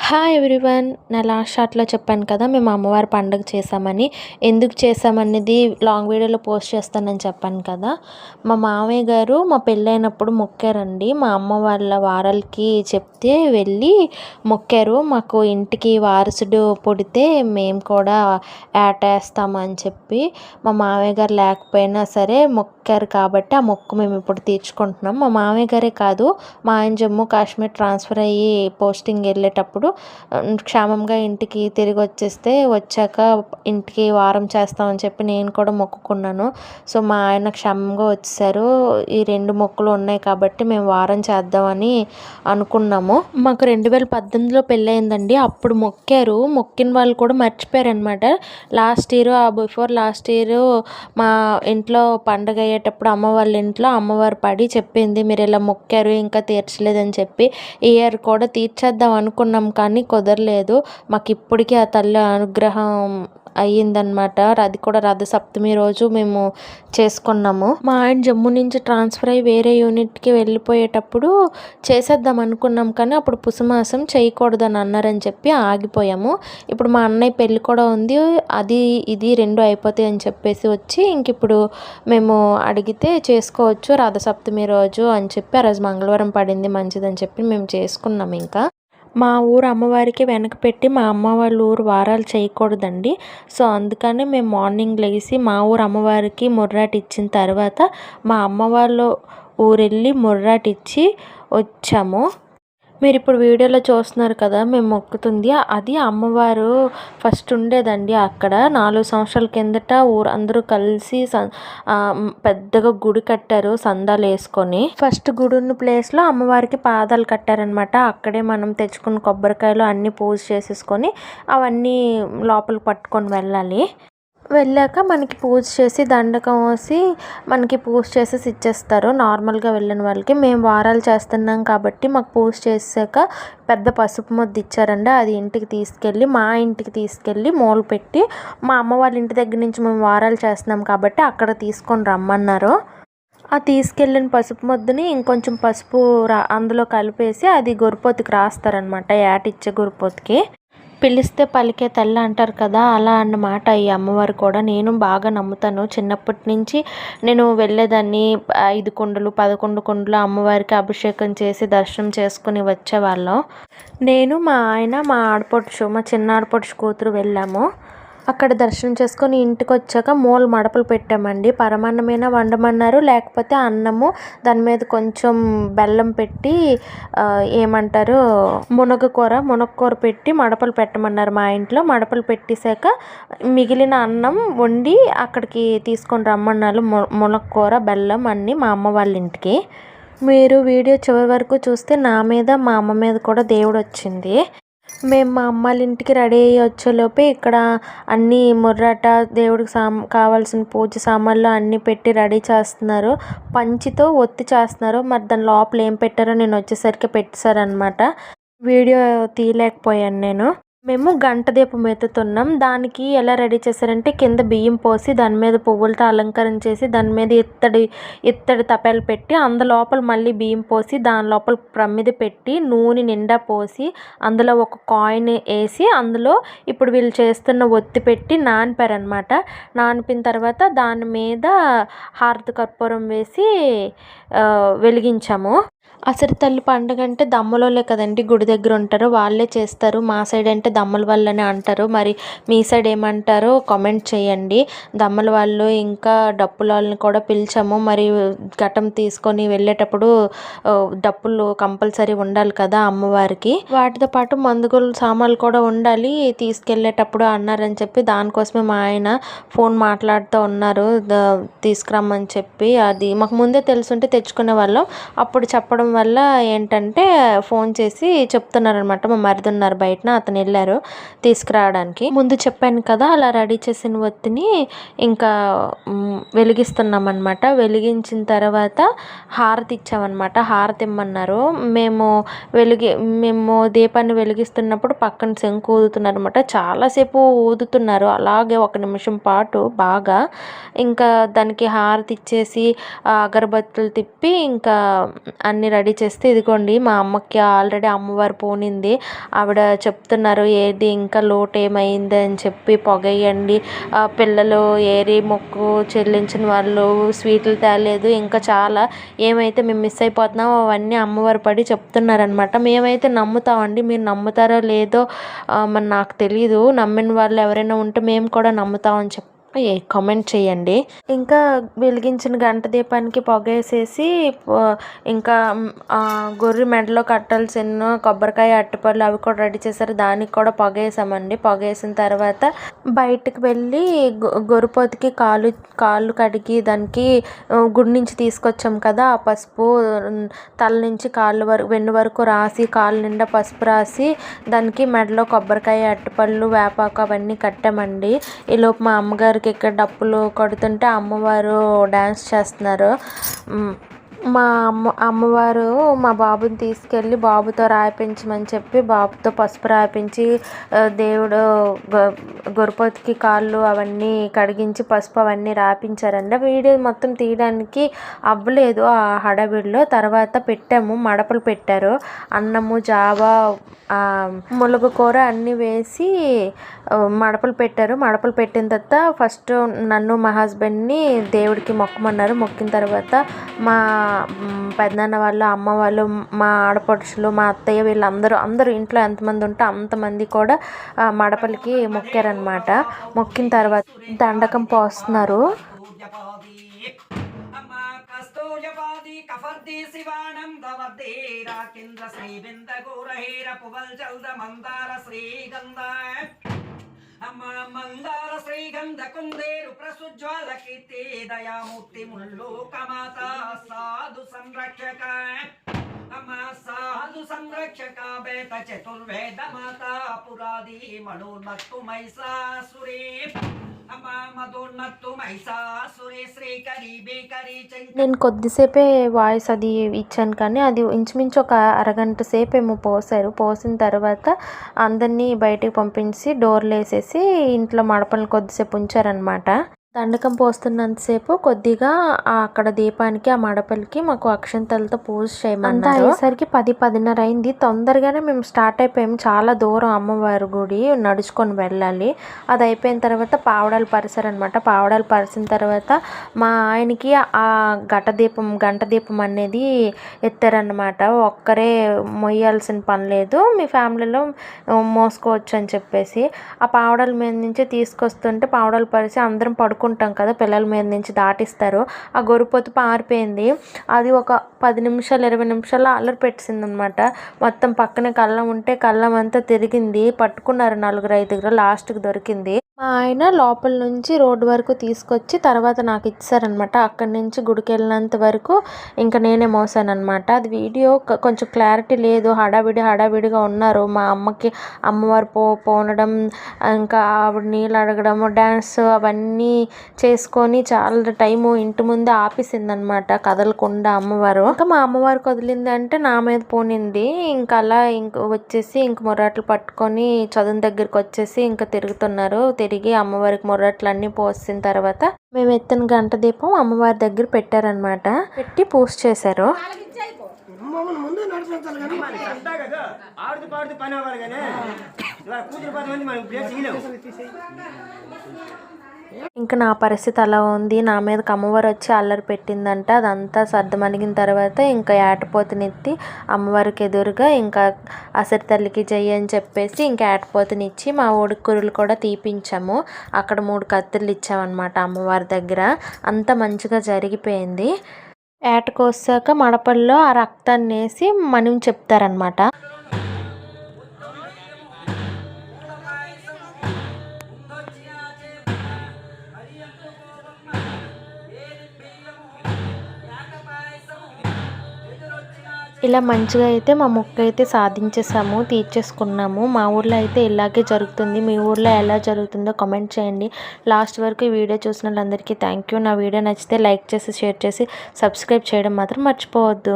Hi everyone. నా last షార్ట్‌లో చెప్పాను కదా! మేము అమ్మవారి పండుగ చేశామని. ఎందుకు చేశామనేది లాంగ్ వీడియోలో పోస్ట్ చేస్తానని చెప్పాను కదా! మా మామయ్య గారు మా పెళ్ళైనప్పుడు మొక్కారండి. మా అమ్మ వాళ్ళ వారలకి చెప్తే వెళ్ళి మొక్కారు. మాకు ఇంటికి వారసుడు పుడితే మేము కూడా ఏటేస్తామని చెప్పి మా మామయ్య గారు లేకపోయినా సరే మొక్కారు కాబట్టి ఆ మొక్కు మేము ఇప్పుడు తీర్చుకుంటున్నాం. మా మామయ్య గారే కాదు, మా ఆయన జమ్మూ కాశ్మీర్ ట్రాన్స్ఫర్ అయ్యి పోస్టింగ్ వెళ్ళేటప్పుడు క్షేమంగా ఇంటికి తిరిగి వచ్చాక ఇంటికి వారం చేస్తామని చెప్పి నేను కూడా మొక్కుకున్నాను. సో మా ఆయన క్షేమంగా వచ్చేసారు. ఈ 2 మొక్కులు ఉన్నాయి కాబట్టి మేము వారం చేద్దామని అనుకున్నాము. మాకు 2018లో పెళ్ళయిందండి. అప్పుడు మొక్కారు. మొక్కిన వాళ్ళు కూడా మర్చిపోయారనమాట. Last year before last year మా ఇంట్లో పండగ అయ్యేటప్పుడు అమ్మ వాళ్ళ ఇంట్లో అమ్మవారు పడి చెప్పింది, మీరు ఇలా మొక్కారు ఇంకా తీర్చలేదని చెప్పి. ఈ ఇయర్ కూడా తీర్చేద్దాం అనుకున్నాం కానీ కుదరలేదు. మాకు ఇప్పటికీ ఆ తల్లి అనుగ్రహం అయ్యిందనమాట. అది కూడా రథసప్తమి రోజు మేము చేసుకున్నాము. మా ఆయన జమ్మూ నుంచి ట్రాన్స్ఫర్ అయ్యి వేరే యూనిట్కి వెళ్ళిపోయేటప్పుడు చేసేద్దాం అనుకున్నాం కానీ అప్పుడు పుష్యమాసం చేయకూడదని అన్నారని చెప్పి ఆగిపోయాము. ఇప్పుడు మా అన్నయ్య పెళ్ళి కూడా ఉంది. అది ఇది 2 అయిపోతాయి అని చెప్పేసి వచ్చి ఇంక ఇప్పుడు మేము అడిగితే చేసుకోవచ్చు రథసప్తమి రోజు అని చెప్పి, ఆ రోజు మంగళవారం పడింది మంచిదని చెప్పి మేము చేసుకున్నాం. ఇంకా మా ఊరు అమ్మవారికి వెనక పెట్టి మా అమ్మ వాళ్ళ ఊరు వారాలు చేయకూడదండి. సో అందుకని మేము మార్నింగ్ లేచి మా ఊరు అమ్మవారికి ముర్రాట ఇచ్చిన తర్వాత మా అమ్మ వాళ్ళ ఊరెళ్ళి ముర్రాట ఇచ్చి వచ్చాము. మీరు ఇప్పుడు వీడియోలో చూస్తున్నారు కదా మేము మొక్కుతుంది, అది అమ్మవారు ఫస్ట్ ఉండేదండి అక్కడ. 4 సంవత్సరాల కిందట ఊరు అందరూ కలిసి పెద్దగా గుడి కట్టారు సందాలు వేసుకొని. ఫస్ట్ గుడి ఉన్న ప్లేస్లో అమ్మవారికి పాదాలు కట్టారనమాట. అక్కడే మనం తెచ్చుకున్న కొబ్బరికాయలు అన్నీ పూజ చేసేసుకొని అవన్నీ లోపలికి పట్టుకొని వెళ్ళాలి. వెళ్ళాక మనకి పూజ చేసి దండకం వేసి మనకి పూజ చేసేసి ఇచ్చేస్తారు నార్మల్గా వెళ్ళిన వాళ్ళకి. మేము వారాలు చేస్తున్నాం కాబట్టి మాకు పూజ చేసాక పెద్ద పసుపు ముద్ద ఇచ్చారండి. అది ఇంటికి తీసుకెళ్ళి మా ఇంటికి తీసుకెళ్ళి మూల పెట్టి, మా అమ్మ వాళ్ళ ఇంటి దగ్గర నుంచి మేము వారాలు చేస్తున్నాం కాబట్టి అక్కడ తీసుకొని రమ్మన్నారు. ఆ తీసుకెళ్ళిన పసుపు ముద్దని ఇంకొంచెం పసుపు అందులో కలిపేసి అది గొరిపోతుకి రాస్తారనమాట. ఏటిచ్చే గొరిపోతుకి. పిలిస్తే పలికే తల్లి అంటారు కదా, అలా అన్నమాట ఈ అమ్మవారు కూడా. నేను బాగా నమ్ముతాను. చిన్నప్పటి నుంచి నేను వెళ్ళేదాన్ని. 5 కుండలు 11 కుండలు అమ్మవారికి అభిషేకం చేసి దర్శనం చేసుకుని వచ్చేవాళ్ళం. నేను మా ఆయన మా ఆడపడుచు మా చిన్న ఆడపడుచు కూతురు వెళ్ళాము. అక్కడ దర్శనం చేసుకొని ఇంటికి వచ్చాక మూల మడపలు పెట్టామండి. పరమాన్నమైనా వండమన్నారు, లేకపోతే అన్నము దాని మీద కొంచెం బెల్లం పెట్టి ఏమంటారు మునగకూర పెట్టి మడపలు పెట్టమన్నారు మా ఇంట్లో. మడపలు పెట్టేశాక మిగిలిన అన్నం వండి అక్కడికి తీసుకొని రమ్మన్నారు. మునగకూర బెల్లం అన్నీ మా అమ్మ వాళ్ళ ఇంటికి. మీరు వీడియో చివరి వరకు చూస్తే నా మీద మా అమ్మ మీద కూడా దేవుడు వచ్చింది. మేము మా అమ్మ వాళ్ళ ఇంటికి రెడీ అయ్యి వచ్చేలోపే ఇక్కడ అన్నీ ముర్రాట దేవుడికి కావాల్సిన పూజ సామాన్లు అన్నీ పెట్టి రెడీ చేస్తున్నారు. పంచితో ఒత్తి చేస్తున్నారు. మరి దాని లోపల ఏం పెట్టారో నేను వచ్చేసరికి పెట్టేశారనమాట. వీడియో తీయలేకపోయాను నేను. మేము గంట దీపం ఎత్తుతున్నాం. దానికి ఎలా రెడీ చేశారంటే కింద బియ్యం పోసి దాని మీద పువ్వులతో అలంకరణ చేసి దాని మీద ఇత్తడి తపాలు పెట్టి అందులోపల మళ్ళీ బియ్యం పోసి దాని లోపల ప్రమిద పెట్టి నూనె నిండా పోసి అందులో ఒక కాయిన్ వేసి అందులో ఇప్పుడు వీళ్ళు చేస్తున్న ఒత్తి పెట్టి నానిపారనమాట. నానిపిన తర్వాత దాని మీద హారతి కర్పూరం వేసి వెలిగించాము. అసలు తల్లి పండుగ అంటే దమ్మలోలే కదండి గుడి దగ్గర ఉంటారు, వాళ్ళే చేస్తారు. మా సైడ్ అంటే దమ్మల వాళ్ళని అంటారు. మరి మీ సైడ్ ఏమంటారో కామెంట్ చేయండి. దమ్మల వాళ్ళు ఇంకా డప్పుల వాళ్ళని కూడా పిలిచాము. మరి ఘటం తీసుకొని వెళ్ళేటప్పుడు డప్పులు కంపల్సరీ ఉండాలి కదా అమ్మవారికి. వాటితో పాటు మందుగుల సామాన్లు కూడా ఉండాలి తీసుకెళ్ళేటప్పుడు అన్నారని చెప్పి దానికోసమే మా ఆయన ఫోన్ మాట్లాడుతూ ఉన్నారు తీసుకురమ్మని చెప్పి. అది మాకు ముందే తెలుసుంటే తెచ్చుకునే వాళ్ళం. అప్పుడు చెప్పడం వల్ల ఏంటంటే ఫోన్ చేసి చెప్తున్నారనమాట. మా మరిది ఉన్నారు బయటన, అతను వెళ్ళారు తీసుకురావడానికి. ముందు చెప్పాను కదా అలా రెడీ చేసిన ఒత్తిని ఇంకా వెలిగిస్తున్నాం అనమాట. వెలిగించిన తర్వాత హారతి ఇచ్చామన్నమాట. హారతి ఇమ్మన్నారు. మేము దీపాన్ని వెలిగిస్తున్నప్పుడు పక్కన శంకు ఊదుతున్నారు అనమాట. చాలాసేపు ఊదుతున్నారు అలాగే 1 నిమిషం పాటు బాగా. ఇంకా దానికి హారతి ఇచ్చేసి అగరబత్తులు తిప్పి ఇంకా అన్ని రెడీ రెడీ చేస్తే ఇదిగోండి మా అమ్మకి ఆల్రెడీ అమ్మవారు పోనింది. ఆవిడ చెప్తున్నారు ఏది ఇంకా లోటు ఏమైంది అని చెప్పి పొగేయండి, పిల్లలు ఏరి మొక్కు చెల్లించిన వాళ్ళు స్వీట్లు తేలేదు, ఇంకా చాలా ఏమైతే మేము మిస్ అయిపోతున్నామో అవన్నీ అమ్మవారు పడి చెప్తున్నారనమాట. మేమైతే నమ్ముతామండి, మీరు నమ్ముతారో లేదో మరి నాకు తెలీదు. నమ్మిన వాళ్ళు ఎవరైనా ఉంటే మేము కూడా నమ్ముతామని చెప్పి కామెంట్ చేయండి. ఇంకా వెలిగించిన గంట దీపానికి పొగేసేసి ఇంకా గొర్రె మెడలో కట్టాల్సిన కొబ్బరికాయ అరటిపళ్ళు అవి కూడా రెడీ చేశారు. దానికి కూడా పొగేసామండి. పొగేసిన తర్వాత బయటకు వెళ్ళి గొర్రెపోతుకి కాళ్ళు కడిగి దానికి గుడి నుంచి తీసుకొచ్చాం కదా, ఆ పసుపు తల నుంచి కాళ్ళు వరకు వెన్ను వరకు రాసి కాళ్ళ నిండా పసుపు రాసి దానికి మెడలో కొబ్బరికాయ అరటిపళ్ళు వేపాకు అవన్నీ కట్టామండి. ఈలోపు మా అమ్మగారికి ఇక్కడ డప్పులు కొడుతుంటే అమ్మవారు డ్యాన్స్ చేస్తున్నారు. అమ్మవారు మా బాబుని తీసుకెళ్ళి బాబుతో రాయిపించమని చెప్పి బాబుతో పసుపు రాయిపించి దేవుడు గొర్రెపోతుకి కాళ్ళు అవన్నీ కడిగించి పసుపు అవన్నీ రాయించారండి. వీడియో మొత్తం తీయడానికి అవ్వలేదు ఆ హడావిడిలో. తర్వాత పెట్టాము, మడపలు పెట్టారు, అన్నము జావా ములగ కూర అన్నీ వేసి మడపలు పెట్టారు. మడపలు పెట్టిన తర్వాత ఫస్ట్ నన్ను మా హస్బెండ్ని దేవుడికి మొక్కమన్నారు. మొక్కిన తర్వాత మా పెద్దనాన్న వాళ్ళు, అమ్మ వాళ్ళు, మా ఆడపడుచులు, మా అత్తయ్య అందరూ ఇంట్లో ఎంతమంది ఉంటే అంతమంది కూడా మడపలకి మొక్కారనమాట. మొక్కిన తర్వాత దండకం పోస్తున్నారు. మందార శ్రీగంధ కుందేరు ప్రసుజ్వాల కీర్తి దయామూర్తి ముల్లోకమాత సాధు సంరక్షక సాధు సంరక్షక బేత చతుర్వేద మాత పురాది మనోన్మత్తు మైసాసురే నేను కొద్దిసేపే వాయిస్ అది ఇచ్చాను, కానీ అది ఇంచుమించు ఒక అరగంట సేపు ఏమో పోసారు. పోసిన తర్వాత అందరినీ బయటికి పంపించి డోర్లు వేసేసి ఇంట్లో మడపలను కొద్దిసేపు ఉంచారనమాట. దండకం పోస్తున్నంతసేపు కొద్దిగా అక్కడ దీపానికి ఆ మడపలకి మాకు అక్షంతలతో పూజ చేయమన్నారు. అయ్యేసరికి 10-10:30 అయింది. తొందరగానే మేము స్టార్ట్ అయిపోయాము. చాలా దూరం అమ్మవారి గుడి, నడుచుకొని వెళ్ళాలి. అది అయిపోయిన తర్వాత పావడాలు పరిసారనమాట. పావడాలు పరిసిన తర్వాత మా ఆయనకి ఆ గంట దీపం అనేది ఎత్తారనమాట. ఒక్కరే మొయ్యాల్సిన పని లేదు, మీ ఫ్యామిలీలో మోసుకోవచ్చు అని చెప్పేసి ఆ పావడాల మీద నుంచి తీసుకొస్తుంటే పావడాలు పరిసి అందరం పడుకుంటాం కదా, పిల్లల మీద నుంచి దాటిస్తారు. ఆ గొర్రెపోతు పారిపోయింది. అది ఒక 10 నిమిషాలు 20 నిమిషాల్లో అల్లరి పెట్టింది అనమాట. మొత్తం పక్కనే కళ్ళం ఉంటే కళ్ళం అంతా తిరిగింది. పట్టుకున్నారు 4-5 లాస్ట్కి దొరికింది. మా ఆయన లోపల నుంచి రోడ్డు వరకు తీసుకొచ్చి తర్వాత నాకు ఇచ్చారనమాట. అక్కడి నుంచి గుడికి వెళ్ళినంత వరకు ఇంకా నేనే మోసానమాట. అది వీడియో కొంచెం క్లారిటీ లేదు, హడావిడిగా ఉన్నారు. మా అమ్మకి అమ్మవారు పోనడం, ఇంకా ఆవిడ నీళ్ళు అడగడము, డ్యాన్స్ అవన్నీ చేసుకొని చాలా టైము ఇంటి ముందే ఆపేసిందనమాట కదలకుండా అమ్మవారు. ఇంకా మా అమ్మవారికి వదిలింది అంటే నా మీద పోనింది. ఇంకా అలా వచ్చేసి ఇంక మొర్రాట్లు పట్టుకొని చదువు దగ్గరికి వచ్చేసి ఇంకా తిరుగుతున్నారు. తిరిగి అమ్మవారికి మొర్రట్లు అన్నీ పోసిన తర్వాత మేము ఎత్తిన గంట దీపం అమ్మవారి దగ్గర పెట్టారనమాట. పెట్టి పూజ చేశారు. ఇంకా నా పరిస్థితి అలా ఉంది. నా మీదకి అమ్మవారు వచ్చి అల్లరి పెట్టిందంట. అదంతా సర్దమణిగిన తర్వాత ఇంకా ఏటపోతునెత్తి అమ్మవారికి ఎదురుగా ఇంకా అసరి తల్లికి జై అని చెప్పేసి ఇంకా ఏటపోతునిచ్చి మా ఊడికూరలు కూడా తీపించాము. అక్కడ 3 కత్తులు ఇచ్చామన్నమాట అమ్మవారి దగ్గర. అంత మంచిగా జరిగిపోయింది. ఏట కోసాక మడపల్లో ఆ రక్తాన్ని వేసి మనం చెప్తారనమాట. ఇలా మంచిగా అయితే మా మొక్క అయితే సాధించేసాము, తీర్చేసుకున్నాము. మా ఊర్లో అయితే ఇలాగే జరుగుతుంది. మీ ఊర్లో ఎలా జరుగుతుందో కామెంట్ చేయండి. లాస్ట్ వరకు ఈ వీడియో చూసిన వాళ్ళందరికీ థ్యాంక్ యూ. నా వీడియో నచ్చితే లైక్ చేసి షేర్ చేసి సబ్స్క్రైబ్ చేయడం మాత్రం మర్చిపోవద్దు.